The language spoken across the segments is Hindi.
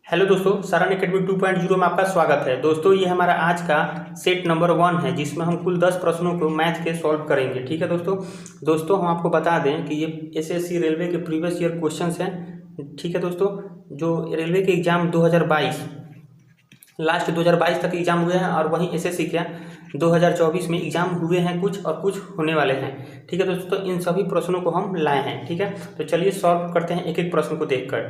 हेलो दोस्तों, सरन एकेडमी 2.0 में आपका स्वागत है। दोस्तों, ये हमारा आज का सेट नंबर 1 है जिसमें हम कुल 10 प्रश्नों को मैथ के सॉल्व करेंगे। ठीक है दोस्तों हम आपको बता दें कि ये एसएससी रेलवे के प्रीवियस ईयर क्वेश्चंस हैं। ठीक है दोस्तों, जो रेलवे के एग्ज़ाम 2022 लास्ट 2022 तक एग्ज़ाम हुए हैं और वहीं एसएससी के 2024 में एग्ज़ाम हुए हैं कुछ और कुछ होने वाले हैं। ठीक है दोस्तों, इन सभी प्रश्नों को हम लाए हैं। ठीक है, तो चलिए सॉल्व करते हैं एक एक प्रश्न को देखकर।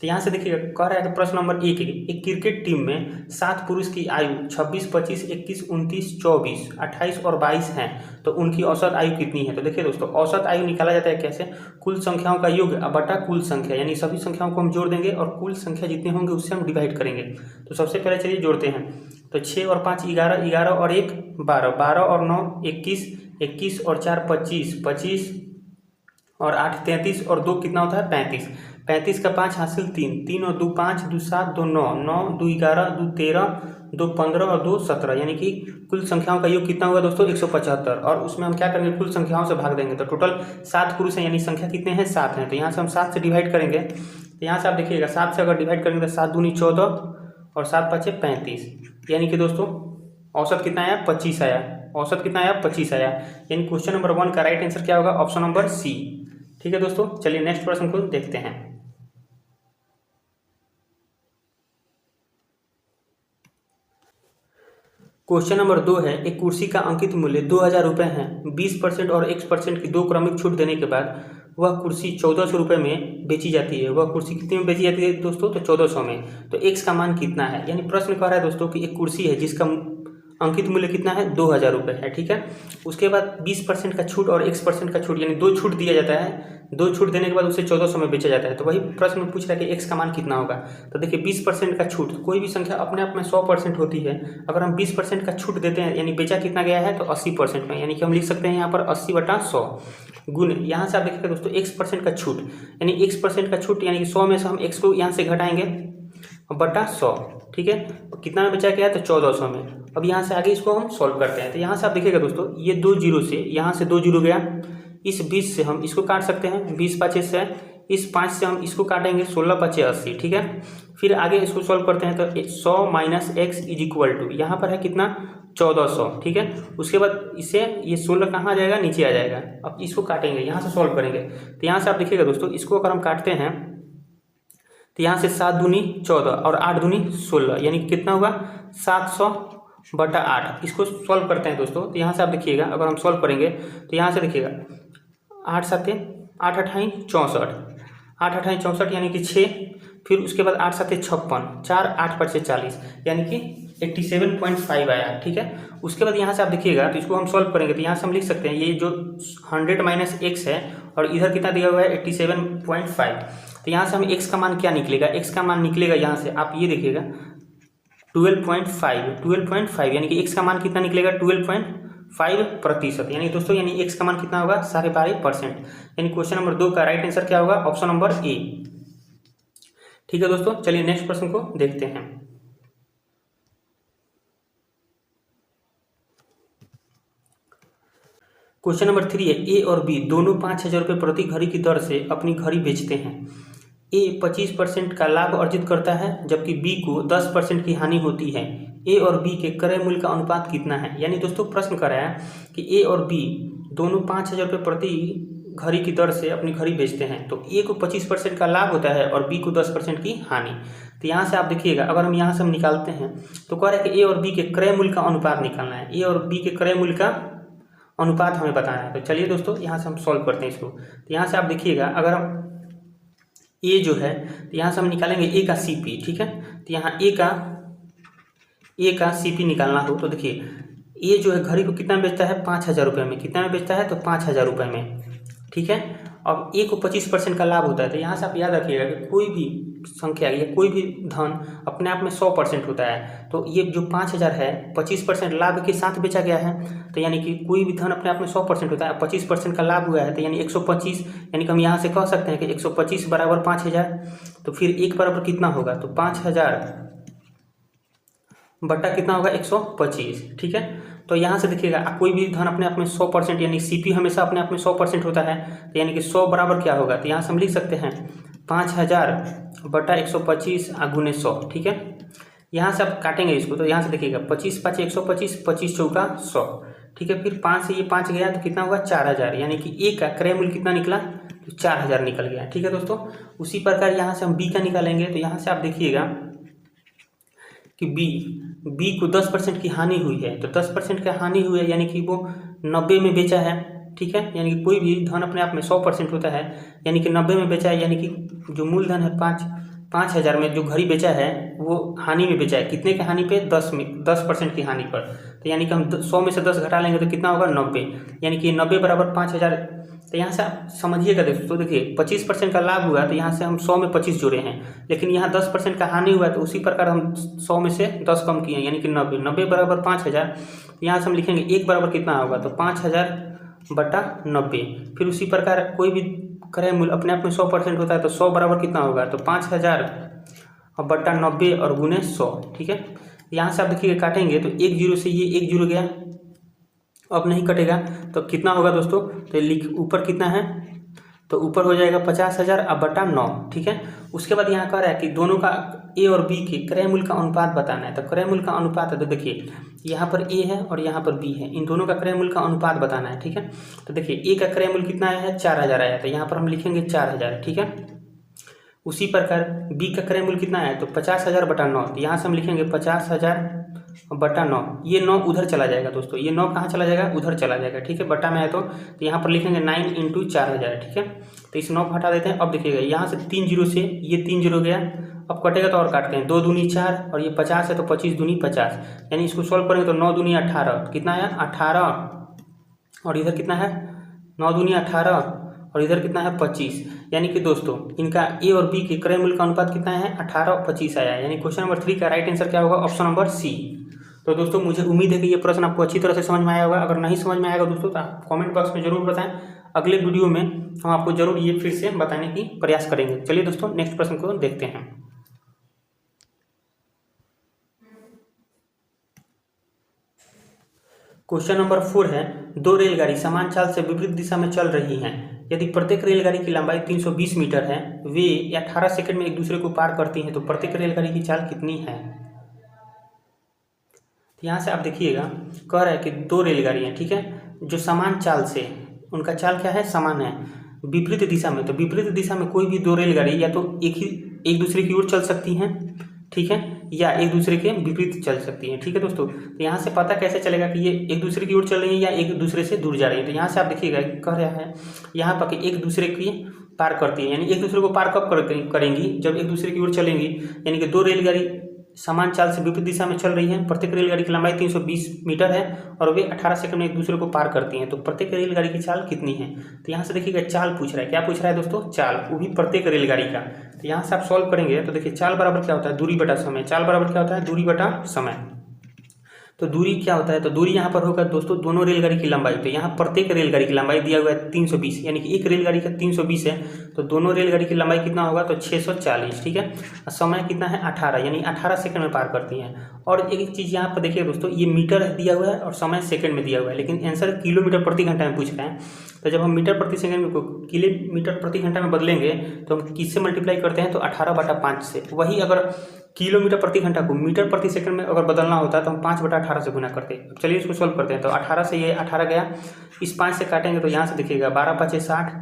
तो यहाँ से देखिएगा, कह रहा है कि प्रश्न नंबर 1 एक क्रिकेट टीम में 7 पुरुष की आयु 26, 25, 21, 29, 24, 28 और 22 हैं, तो उनकी औसत आयु कितनी है। तो देखिए दोस्तों, औसत आयु निकाला जाता है कैसे, कुल संख्याओं का योग बटा कुल संख्या, यानी सभी संख्याओं को हम जोड़ देंगे और कुल संख्या जितने होंगे उससे हम डिवाइड करेंगे। तो सबसे पहले चलिए जोड़ते हैं। तो 6 और 5 11, 11 और 1 12, 12 और 9 21, 21 और 4 25, 25 और 8 33 और 2 कितना होता है 35, 35 का 5 हासिल 3, 3 और 2 5, 2 7, 2 9, 9 2 11, 2 13, 2 15 और 2 17, यानी कि कुल संख्याओं का योग कितना होगा दोस्तों 175। और उसमें हम क्या करेंगे, कुल संख्याओं से भाग देंगे। तो टोटल 7 पुरुष हैं, यानी संख्या कितने हैं 7 हैं। तो यहाँ से हम 7 से डिवाइड करेंगे। तो यहाँ से आप देखिएगा, 7 से अगर डिवाइड करेंगे तो 7 दूनी 14 और 7 5 35, यानी कि दोस्तों औसत कितना आया 25 आया। औसत कितना आया 25 आया, यानी क्वेश्चन नंबर 1 का राइट आंसर क्या होगा, ऑप्शन नंबर सी। ठीक है दोस्तों, चलिए नेक्स्ट प्रश्न को देखते हैं। क्वेश्चन नंबर 2 है, एक कुर्सी का अंकित मूल्य 2000 रुपये है। 20% और X% की 2 क्रमिक छूट देने के बाद वह कुर्सी 1400 रुपये में बेची जाती है। वह कुर्सी कितने में बेची जाती है दोस्तों, तो 1400 में। तो X का मान कितना है, यानी प्रश्न कह रहा है दोस्तों कि एक कुर्सी है जिसका अंकित मूल्य कितना है 2000 रुपये है। ठीक है, उसके बाद 20% का छूट और X% का छूट, यानी 2 छूट दिया जाता है। 2 छूट देने के बाद उसे 1400 में बेचा जाता है। तो वही प्रश्न में पूछ रहा है कि X का मान कितना होगा। तो देखिए 20% का छूट, कोई भी संख्या अपने आप में 100% होती है। अगर हम 20% का छूट देते हैं, यानी बेचा कितना गया है तो 80% में, यानी कि हम लिख सकते हैं यहाँ पर 80/100 गुण, यहाँ से आप देखिएगा दोस्तों X% का छूट, यानी X% का छूट, यानी कि 100 में से हम X को यहाँ से घटाएंगे बटा 100। ठीक है, कितना में बेचा गया है तो 1400 में। अब यहाँ से आगे इसको हम सॉल्व करते हैं। तो यहाँ से आप देखिएगा दोस्तों, ये 2 जीरो से यहाँ से 2 जीरो गया, इस 20 से हम इसको काट सकते हैं, 20 5 से, इस 5 से हम इसको काटेंगे 16 5 80। ठीक है, फिर आगे इसको सॉल्व करते हैं। तो 100 minus x is equal to, यहाँ पर है कितना 1400। ठीक है, उसके बाद इसे ये 16 कहाँ आ जाएगा, नीचे आ जाएगा। अब इसको काटेंगे, यहाँ से सॉल्व करेंगे। तो यहाँ से आप देखिएगा दोस्तों, इसको अगर हम काटते हैं तो यहाँ से 7 दूनी 14 और 8 दूनी 16, यानी कितना होगा 700/8। इसको सॉल्व करते हैं दोस्तों। तो यहाँ से आप देखिएगा, अगर हम सॉल्व करेंगे तो यहाँ से देखिएगा 8 7 8 अट्ठाई 64, 8 अट्ठाई 64 यानी कि 6, फिर उसके बाद 8 7 56, 4 8 5 40, यानी कि 87.5 आया। ठीक है, उसके बाद यहाँ से आप देखिएगा, तो इसको हम सॉल्व करेंगे। तो यहाँ से हम लिख सकते हैं, ये जो 100 माइनस एक्स है और इधर कितना दिया हुआ है 87.5। तो यहाँ से हम x का मान क्या निकलेगा, x का मान निकलेगा यहाँ से आप ये देखिएगा 12.5, यानी कि x का मान कितना निकलेगा 12.5%, यानी दोस्तों यानी x का मान कितना होगा 12.5%। यानी क्वेश्चन नंबर 2 का राइट आंसर क्या होगा, ऑप्शन नंबर ए। ठीक है दोस्तों, चलिए नेक्स्ट प्रश्न को देखते हैं। क्वेश्चन नंबर 3 है, ए और बी दोनों 5000 रुपये प्रति घड़ी की दर से अपनी घड़ी बेचते हैं। ए 25% का लाभ अर्जित करता है, जबकि बी को 10% की हानि होती है। ए और बी के क्रय मूल्य का अनुपात कितना है। यानी दोस्तों प्रश्न कर रहा है कि ए और बी दोनों 5000 रुपये प्रति घड़ी की दर से अपनी घड़ी बेचते हैं। तो ए को 25% का लाभ होता है और बी को 10% की हानि। तो यहाँ से आप देखिएगा, अगर हम यहाँ से हम निकालते हैं तो कह रहा है कि ए और बी के क्रय मूल्य का अनुपात निकालना है। ए और बी के क्रय मूल्य का अनुपात हमें बताना है। तो चलिए दोस्तों यहाँ से हम सॉल्व करते हैं इसको। तो यहाँ से आप देखिएगा, अगर हम ए जो है तो यहाँ से हम निकालेंगे ए का सीपी। ठीक है, तो यहाँ ए का सीपी निकालना हो तो देखिए ए जो है घड़ी को कितना में बेचता है 5000 रुपये में। कितना में बेचता है तो 5000 रुपये में। ठीक है, अब ए को 25% का लाभ होता है। तो यहाँ से आप याद रखिएगा कि कोई भी संख्या या कोई भी धन अपने आप में 100% होता है। तो ये जो 5000 है 25% लाभ के साथ बेचा गया है। तो यानी कि कोई भी धन अपने आप में 100% होता है, 25% का लाभ हुआ है तो यानी 125, यानी कि हम यहाँ से कह सकते हैं कि 125 बराबर 5000। तो फिर 1 बराबर कितना होगा, तो 5000 बटा कितना होगा 125। ठीक है, तो यहाँ से देखिएगा कोई भी धन अपने आप में 100%, यानी सीपी हमेशा अपने आप में 100% होता है। तो यानी कि 100 बराबर क्या होगा, तो यहाँ से हम लिख सकते हैं 5000 बटा 125 गुने 100, ठीक है। यहाँ से आप काटेंगे इसको, तो यहाँ से देखिएगा 25 5 125, 25 चौका 100, ठीक है। फिर 5 से ये 5 गया तो कितना होगा 4000, यानी कि ए का क्रय मूल्य कितना निकला, तो 4000 निकल गया, ठीक है दोस्तों। उसी प्रकार यहाँ से हम बी का निकालेंगे, तो यहाँ से आप देखिएगा कि बी को 10% की हानि हुई है, तो 10% का हानि हुई है यानी कि वो 90 में बेचा है, ठीक है। यानी कि कोई भी धन अपने आप में 100% होता है, यानी कि 90 में बेचा है, यानी कि जो मूलधन है 5000 में जो घड़ी बेचा है वो हानि में बेचा है, कितने की हानि पे, 10% की हानि पर। तो यानी कि हम 100 में से 10 घटा लेंगे तो कितना होगा 90, यानी कि 90 बराबर 5000। तो यहाँ से आप समझिएगा दोस्तों, देखिए 25% का लाभ हुआ तो यहाँ से हम 100 में 25 जोड़े हैं, लेकिन यहाँ 10% का हानि हुआ तो उसी प्रकार हम 100 में से 10 कम किए, यानी कि 90 बराबर 5000। यहाँ से हम लिखेंगे 1 बराबर कितना होगा, तो 5000 बटा 90। फिर उसी प्रकार कोई भी क्रय मूल्य अपने आप में 100% होता है, तो 100 बराबर कितना होगा, तो 5000 और बटा 90 और गुने 100, ठीक है। यहाँ से आप देखिए काटेंगे तो 1 जीरो से ये 1 जीरो गया, अब नहीं कटेगा, तो कितना होगा दोस्तों, तो लिख ऊपर कितना है, तो ऊपर हो जाएगा 50,000 अब बटा 9, ठीक है। उसके बाद यहाँ कह रहा है कि दोनों का ए और बी के क्रय मूल्य का अनुपात बताना है, तो क्रय मूल्य का अनुपात है, तो देखिए यहाँ पर ए है और यहाँ पर बी है, इन दोनों का क्रय मूल्य का अनुपात बताना है, ठीक है। तो देखिए ए का क्रय मूल्य कितना आया है 4000 आया, तो यहाँ पर हम लिखेंगे 4000, ठीक है। उसी प्रकार बी का क्रय मूल्य कितना है, तो 50,000 बटा 9, तो यहाँ से हम लिखेंगे 50,000 बटा 9, ये 9 उधर चला जाएगा दोस्तों, ये 9 कहाँ चला जाएगा, उधर चला जाएगा, ठीक है। बटा में है तो यहाँ पर लिखेंगे 9 × 4000, ठीक है। तो इस 9 को हटा देते हैं। अब देखिएगा यहाँ से 3 जीरो से ये 3 जीरो गया, अब कटेगा तो और काटते हैं, 2 दूनी 4 और ये 50 है तो 25 दूनी 50, यानी इसको सॉल्व करेंगे तो 9 दूनी 18, कितना है 18, और इधर कितना है 9 दूनी 18 और इधर कितना है 25, यानी कि दोस्तों इनका ए और बी के क्रय मूल्य का अनुपात कितना है 18 और 25 आया है, यानी क्वेश्चन नंबर 3 का राइट आंसर क्या होगा, ऑप्शन नंबर सी। तो दोस्तों मुझे उम्मीद है कि ये प्रश्न आपको अच्छी तरह से समझ में आया होगा। अगर नहीं समझ में आएगा दोस्तों तो आप कमेंट बॉक्स में जरूर बताएं, अगले वीडियो में हम आपको जरूर ये फिर से बताने की प्रयास करेंगे। चलिए दोस्तों नेक्स्ट प्रश्न को देखते हैं। क्वेश्चन नंबर 4 है, 2 रेलगाड़ी समान चाल से विपरीत दिशा में चल रही हैं। यदि प्रत्येक रेलगाड़ी की लंबाई 320 मीटर है, वे 18 सेकंड में एक दूसरे को पार करती हैं, तो प्रत्येक रेलगाड़ी की चाल कितनी है। यहाँ से आप देखिएगा कह रहा है कि 2 रेलगाड़ियाँ, ठीक है, जो समान चाल से, उनका चाल क्या है, समान है, विपरीत दिशा में। तो विपरीत दिशा में कोई भी 2 रेलगाड़ी या तो एक दूसरे की ओर चल सकती हैं, ठीक है, या एक दूसरे के विपरीत चल सकती हैं, ठीक है दोस्तों। तो यहाँ से पता कैसे चलेगा कि ये एक दूसरे की ओर चल रही है या एक दूसरे से दूर जा रही है। तो यहाँ से आप देखिएगा कह रहा है यहाँ पर कि एक दूसरे की पार करती है, यानी एक दूसरे को पार कब करेंगी, जब एक दूसरे की ओर चलेंगी, यानी कि 2 रेलगाड़ी समान चाल से विपरीत दिशा में चल रही है, प्रत्येक रेलगाड़ी की लंबाई 320 मीटर है और वे 18 सेकंड में एक दूसरे को पार करती हैं, तो प्रत्येक रेलगाड़ी की चाल कितनी है। तो यहाँ से देखिएगा चाल पूछ रहा है, क्या पूछ रहा है दोस्तों, चाल, वो भी प्रत्येक रेलगाड़ी का। तो यहाँ से आप सॉल्व करेंगे तो देखिए चाल बराबर क्या होता है, दूरी बटा समय, चाल बराबर क्या होता है, दूरी बटा समय। तो दूरी क्या होता है, तो दूरी यहाँ पर होगा दोस्तों दोनों रेलगाड़ी की लंबाई, तो यहाँ प्रत्येक रेलगाड़ी की लंबाई दिया हुआ है 320, यानी कि एक रेलगाड़ी का 320 है, तो दोनों रेलगाड़ी की लंबाई कितना होगा, तो 640, ठीक है। और समय कितना है 18, यानी 18 सेकंड में पार करती हैं। और एक चीज़ यहाँ पर देखिए दोस्तों, ये मीटर दिया हुआ है और समय सेकंड में दिया हुआ है, लेकिन आंसर किलोमीटर प्रति घंटा में पूछ रहे हैं। तो जब हम मीटर प्रति सेकंड को किलोमीटर प्रति घंटा में बदलेंगे तो हम किससे मल्टीप्लाई करते हैं, तो 18/5 से। वही अगर किलोमीटर प्रति घंटा को मीटर प्रति सेकंड में अगर बदलना होता है तो हम 5/18 से गुना करते हैं। चलिए इसको सोल्व करते हैं। तो 18 से ये 18 गया, इस 5 से काटेंगे तो यहाँ से देखिएगा 12×5 = 60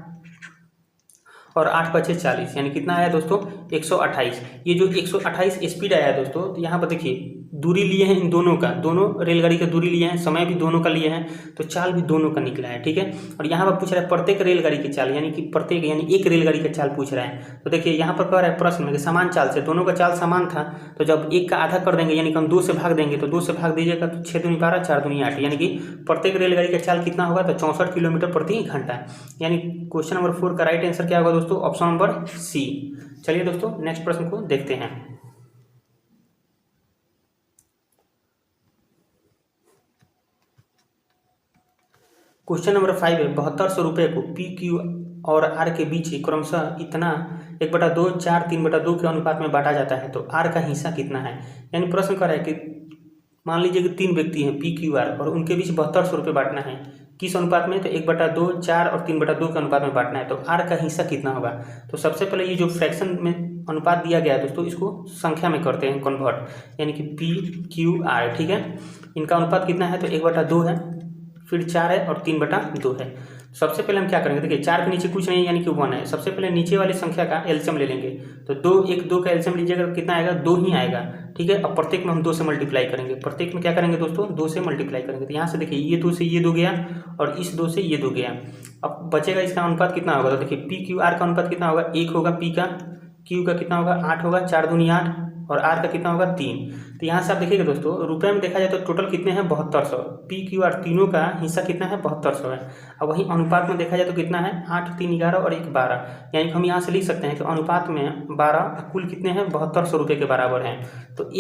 और 8×5 = 40, यानी कितना आया दोस्तों 128। ये जो 128 स्पीड आया है दोस्तों, तो यहाँ पर देखिए दूरी लिए हैं इन दोनों का, दोनों रेलगाड़ी का दूरी लिए हैं, समय भी दोनों का लिए हैं, तो चाल भी दोनों का निकला है, ठीक है। और यहाँ पर पूछ रहा है प्रत्येक रेलगाड़ी की चाल, यानी कि प्रत्येक यानी एक रेलगाड़ी का चाल पूछ रहा है। तो देखिए यहाँ पर कह रहा है प्रश्न में कि समान चाल से, दोनों का चाल समान था, तो जब एक का आधा कर देंगे यानी कि हम 2 से भाग देंगे, तो 2 से भाग दीजिएगा तो 6 दूनी 12 4 दूनी 8, यानी कि प्रत्येक रेलगाड़ी का चाल कितना होगा, तो 64 किलोमीटर प्रति घंटा। यानी क्वेश्चन नंबर 4 का राइट आंसर क्या होगा दोस्तों, ऑप्शन नंबर सी। चलिए दोस्तों नेक्स्ट प्रश्न को देखते हैं। क्वेश्चन नंबर 5 है, 7200 रुपये को पी क्यू और आर के बीच क्रमशः इतना 1/2 4 3/2 के अनुपात में बांटा जाता है, तो आर का हिस्सा कितना है। यानी प्रश्न कर रहा है कि मान लीजिए कि 3 व्यक्ति हैं पी क्यू आर और उनके बीच 7200 रुपये बांटना है, किस अनुपात में, तो 1/2 4 और 3/2 के अनुपात में बांटना है, तो आर का हिस्सा कितना होगा। तो सबसे पहले ये जो फ्रैक्शन में अनुपात दिया गया है दोस्तों, इसको संख्या में करते हैं कन्वर्ट, यानी कि पी क्यू आर, ठीक है। इनका अनुपात कितना है, तो 1/2 है, फिर 4 है और 3/2 है। सबसे पहले हम क्या करेंगे, देखिए 4 के नीचे कुछ नहीं यानी कि 1 है। सबसे पहले नीचे वाली संख्या का एलसीएम ले लेंगे, तो 2 का एलसीएम लीजिएगा तो कितना आएगा, 2 ही आएगा, ठीक है। अब प्रत्येक में हम 2 से मल्टीप्लाई करेंगे, प्रत्येक में क्या करेंगे दोस्तों, 2 से मल्टीप्लाई करेंगे। तो यहाँ से देखिए ये 2 से ये 2 गया और इस 2 से ये 2 गया। अब बचेगा इसका अनुपात कितना होगा, तो देखिए पी क्यू आर का अनुपात कितना होगा, 1 होगा, पी का, क्यू का कितना होगा 8 होगा, 4 दूनी 8 और आर का कितना होगा 3। तो यहाँ से आप देखिएगा दोस्तों, रुपए में देखा जाए तो टोटल कितने हैं 7200। पी क्यू आर तीनों का हिस्सा कितना है 7200 है। अब वहीं अनुपात में देखा जाए तो कितना है 8, 3, 11 और 1, 12, यानी कि हम यहाँ से लिख सकते हैं कि अनुपात में 12 कुल कितने हैं 7200 रुपये के बराबर हैं। तो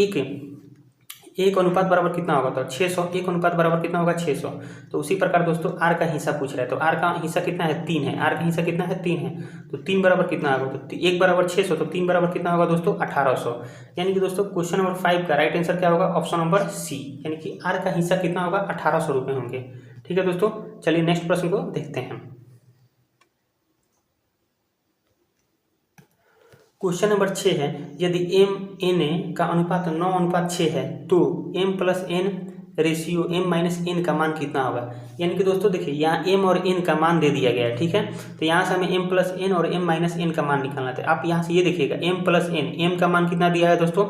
एक अनुपात बराबर कितना होगा, तो 600, एक अनुपात बराबर कितना होगा 600। तो उसी प्रकार दोस्तों आर का हिस्सा पूछ रहा है, तो आर का हिस्सा कितना है 3 है, आर का हिस्सा कितना है 3 है। तो 3 बराबर कितना होगा, तो 1 बराबर 600, तो 3 बराबर कितना होगा दोस्तों 1800। यानी कि दोस्तों क्वेश्चन नंबर 5 का राइट आंसर क्या होगा, ऑप्शन नंबर सी, यानी कि आर का हिस्सा कितना होगा 1800 रुपये होंगे। ठीक है दोस्तों, चलिए नेक्स्ट प्रश्न को देखते हैं। क्वेश्चन नंबर 6 है, यदि एम एन ए का अनुपात 9:6 है तो m plus n ratio m minus n का मान कितना होगा। यानी कि दोस्तों देखिए यहाँ m और n का मान दे दिया गया है, ठीक है। तो यहाँ से हमें m प्लस एन और m माइनस एन का मान निकालना था। आप यहाँ से ये देखिएगा m प्लस एन, m का मान कितना दिया है दोस्तों,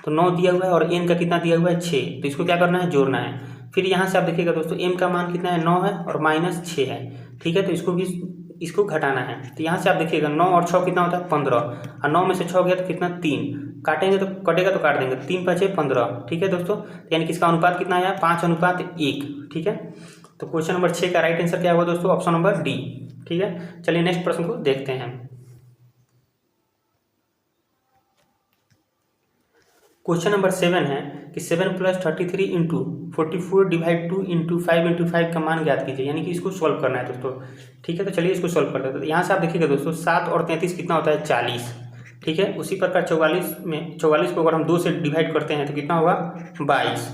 तो 9 दिया हुआ है और n का कितना दिया हुआ है 6। तो इसको क्या करना है, जोड़ना है। फिर यहाँ से आप देखिएगा दोस्तों m का मान कितना है 9 है और माइनस 6 है, ठीक है। तो इसको घटाना है। तो यहाँ से आप देखिएगा 9 और 6 कितना होता है 15, और 9 में से 6 गया तो कितना 3, काटेंगे तो कटेगा तो काट देंगे, 3 5 15, ठीक है दोस्तों। यानी कि इसका अनुपात कितना आया 5:1, ठीक है। तो क्वेश्चन नंबर 6 का राइट आंसर क्या होगा दोस्तों, ऑप्शन नंबर डी, ठीक है। चलिए नेक्स्ट प्रश्न को देखते हैं। क्वेश्चन नंबर 7 है कि 7 + 33 इंटू 44 डिवाइड 2 इंटू 5 इंटू 5 का मान ज्ञात कीजिए। यानी कि इसको सॉल्व करना है दोस्तों, ठीक है। तो चलिए इसको सॉल्व करते हैं। तो यहाँ से आप देखिएगा दोस्तों 7 और 33 कितना होता है 40, ठीक है। उसी प्रकार 44 को अगर हम 2 से डिवाइड करते हैं तो कितना होगा 22।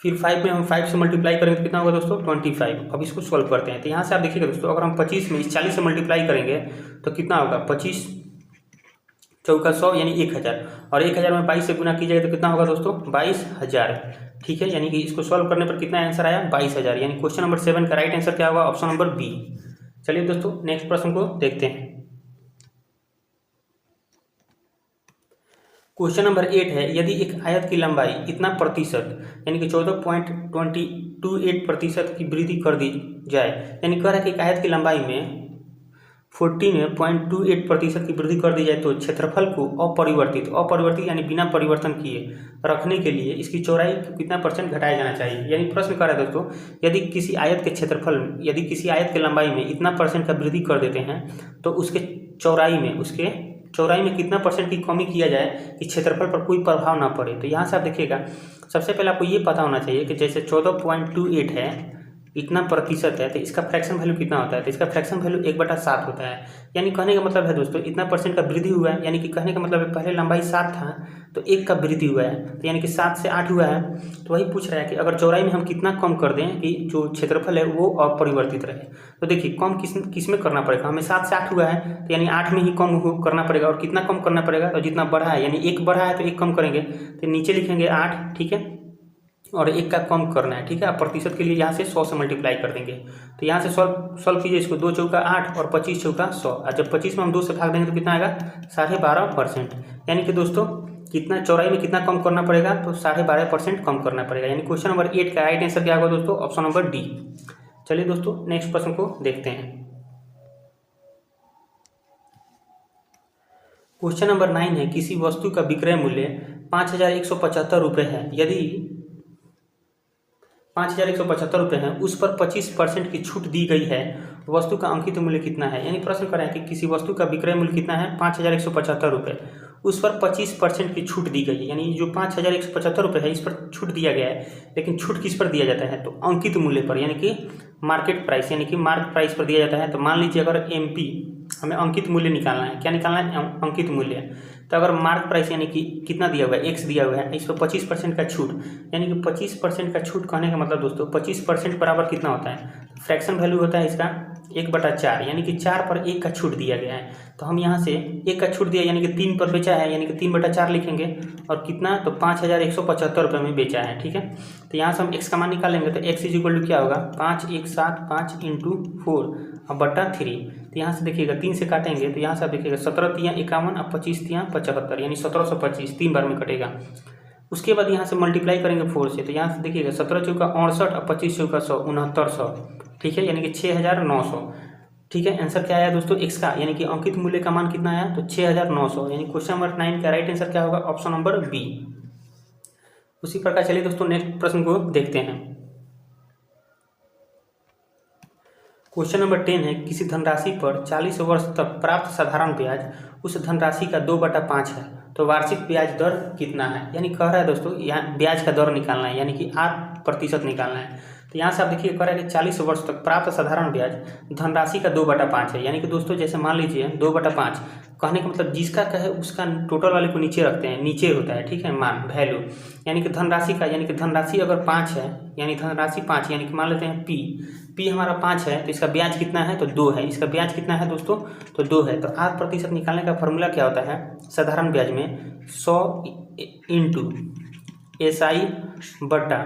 फिर 5 में हम 5 से मल्टीप्लाई करेंगे तो कितना होगा दोस्तों 25। अब इसको सॉल्व करते हैं। तो यहाँ से आप देखिएगा दोस्तों, अगर हम 25 में इस 40 से मल्टीप्लाई करेंगे तो कितना होगा 25 चौका 100 यानी 1000, और 1000 में 22 से गुना कीजिएगा तो कितना होगा दोस्तों 22000, ठीक है। यानी कि इसको सॉल्व करने पर कितना आंसर आया 22000। यानी क्वेश्चन नंबर 7 का राइट आंसर क्या होगा, ऑप्शन नंबर बी। चलिए दोस्तों नेक्स्ट प्रश्न को देखते हैं। क्वेश्चन नंबर 8 है, यदि एक आयत की लंबाई इतना प्रतिशत यानी कि 14.28% की वृद्धि कर दी जाए, यानी कह रहा है कि एक आयत की लंबाई में 14.28% की वृद्धि कर दी जाए तो क्षेत्रफल को अपरिवर्तित यानी बिना परिवर्तन किए रखने के लिए इसकी चौड़ाई कितना % घटाया जाना चाहिए। यानी प्रश्न कर रहा है दोस्तों, यदि किसी आयत के लंबाई में इतना % का वृद्धि कर देते हैं तो उसके चौड़ाई में कितना % की कमी किया जाए कि क्षेत्रफल पर कोई प्रभाव ना पड़े। तो यहाँ से आप देखिएगा, सबसे पहले आपको ये पता होना चाहिए कि जैसे 14.28 है, इतना प्रतिशत है, तो इसका फ्रैक्शन वैल्यू कितना होता है, तो इसका फ्रैक्शन वैल्यू 1/7 होता है। यानी कहने का मतलब है दोस्तों इतना % का वृद्धि हुआ है, यानी कि कहने का मतलब है पहले लंबाई 7 था तो 1 का वृद्धि हुआ है, तो यानी कि 7 से 8 हुआ है। तो वही पूछ रहा है कि अगर चौड़ाई में हम कितना कम कर दें कि जो क्षेत्रफल है वो अपरिवर्तित रहे। तो देखिए कम किस में करना पड़ेगा, हमें 7 से 8 हुआ है तो यानी 8 में ही कम करना पड़ेगा। और कितना कम करना पड़ेगा, तो जितना बढ़ा है यानी 1 बढ़ा है तो 1 कम करेंगे, तो नीचे लिखेंगे 8, ठीक है, और 1 का कम करना है, ठीक है। आप प्रतिशत के लिए यहाँ से 100 से मल्टीप्लाई कर देंगे। तो यहाँ से सॉल्व कीजिए इसको, 2 चौका 8 और 25 चौका 100, और जब 25 में हम 2 से भाग देंगे तो कितना आएगा 12.5%। यानी कि दोस्तों कितना चौड़ाई में कितना कम करना पड़ेगा, तो 12.5% कम करना पड़ेगा। यानी क्वेश्चन नंबर 8 का राइट आंसर क्या होगा दोस्तों, ऑप्शन नंबर डी। चलिए दोस्तों नेक्स्ट प्रश्न को देखते हैं। क्वेश्चन नंबर 9 है, किसी वस्तु का विक्रय मूल्य 5175 रुपये है, यदि 5175 रुपये है, उस पर 25% की छूट दी गई है, वस्तु का अंकित मूल्य कितना है। यानी प्रश्न कर रहे हैं कि किसी वस्तु का विक्रय मूल्य कितना है 5175 रुपये, उस पर 25% की छूट दी गई है। यानी जो 5175 रुपये है इस पर छूट दिया गया है, लेकिन छूट किस पर दिया जाता है, तो अंकित मूल्य पर, यानी कि मार्केट प्राइस, यानी कि मार्क प्राइस पर दिया जाता है। तो मान लीजिए अगर MP हमें अंकित मूल्य निकालना है। क्या निकालना है? अंकित मूल्य। तो अगर मार्क प्राइस यानी कि कितना दिया हुआ है, x दिया हुआ है, इस पर 25% का छूट, यानी कि 25% का छूट कहने का मतलब दोस्तों 25% बराबर कितना होता है? फ्रैक्शन वैल्यू होता है इसका 1/4, यानी कि 4 पर 1 का छूट दिया गया है। तो हम यहाँ से 1 का छूट दिया यानी कि 3 पर बेचा है, यानी कि 3/4 लिखेंगे और कितना? तो 5175 रुपये में बेचा है। ठीक है, तो यहाँ से हम x का मान निकालेंगे। तो x = क्या होगा? 5175 × 4 और बटा 3। तो यहाँ से देखिएगा 3 से काटेंगे तो यहाँ से आप देखिएगा 17 × 3 = 51 और 25 × 3 = 75, यानी 1725 3 बार में कटेगा। उसके बाद यहाँ से मल्टीप्लाई करेंगे 4 से, तो यहाँ से देखिएगा 17 × 4 = 68 और 25 × 4 = 100 6900। ठीक है, यानी कि 6900। ठीक है, आंसर क्या आया दोस्तों? x का यानी कि अंकित मूल्य का मान कितना आया? तो 6900, यानी क्वेश्चन नंबर 9 का राइट आंसर क्या होगा? Option number B. उसी प्रकार चलिए दोस्तों नेक्स्ट प्रश्न को देखते हैं। क्वेश्चन नंबर 10 है, किसी धनराशि पर 40 वर्ष तक प्राप्त साधारण ब्याज उस धनराशि का 2/5 है, तो वार्षिक ब्याज दर कितना है? यानी कह रहा है दोस्तों यहाँ ब्याज का दर निकालना है, यानी कि 8% निकालना है। तो यहाँ से आप देखिए कह रहा है कि 40 वर्ष तक प्राप्त साधारण ब्याज धनराशि का 2/5 है, यानी कि दोस्तों जैसे मान लीजिए 2/5 कहने का मतलब जिसका कहे उसका टोटल वाले को नीचे रखते हैं, नीचे होता है। ठीक है, मान वैल्यू यानी कि धनराशि का, यानी कि धनराशि अगर 5 है, यानी धनराशि 5 यानी कि मान लेते हैं पी हमारा 5 है, तो इसका ब्याज कितना है? तो 2 है। इसका ब्याज कितना है दोस्तों? तो 2 है। तो 8% निकालने का फॉर्मूला क्या होता है साधारण ब्याज में? 100 × SI बटा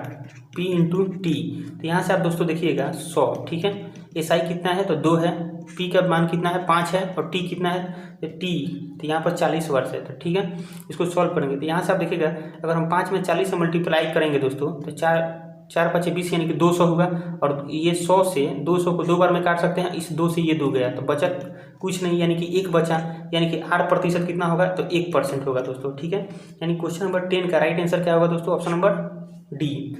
P × T। तो यहाँ से आप दोस्तों देखिएगा 100। ठीक है, SI कितना है? तो 2 है, P का मान कितना है? 5 है, और T कितना है? तो T, तो यहाँ पर 40 वर्ष है। तो ठीक है, इसको सॉल्व करेंगे तो यहाँ से आप देखिएगा अगर हम 5 में 40 से मल्टीप्लाई करेंगे दोस्तों तो 4 × 5 = 20, यानी कि 200 होगा। और ये 100 से 200 को 2 बार में काट सकते हैं, इस 2 से ये 2 गया तो बचत कुछ नहीं, यानी कि 1 बचा, यानी कि 8% कितना होगा? तो 1% होगा दोस्तों। ठीक है, यानी क्वेश्चन नंबर 10 का राइट आंसर क्या होगा दोस्तों? Option number D.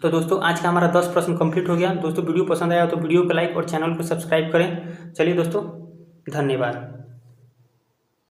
तो दोस्तों आज का हमारा 10 प्रश्न कंप्लीट हो गया। दोस्तों वीडियो पसंद आया तो वीडियो को लाइक और चैनल को सब्सक्राइब करें। चलिए दोस्तों, धन्यवाद।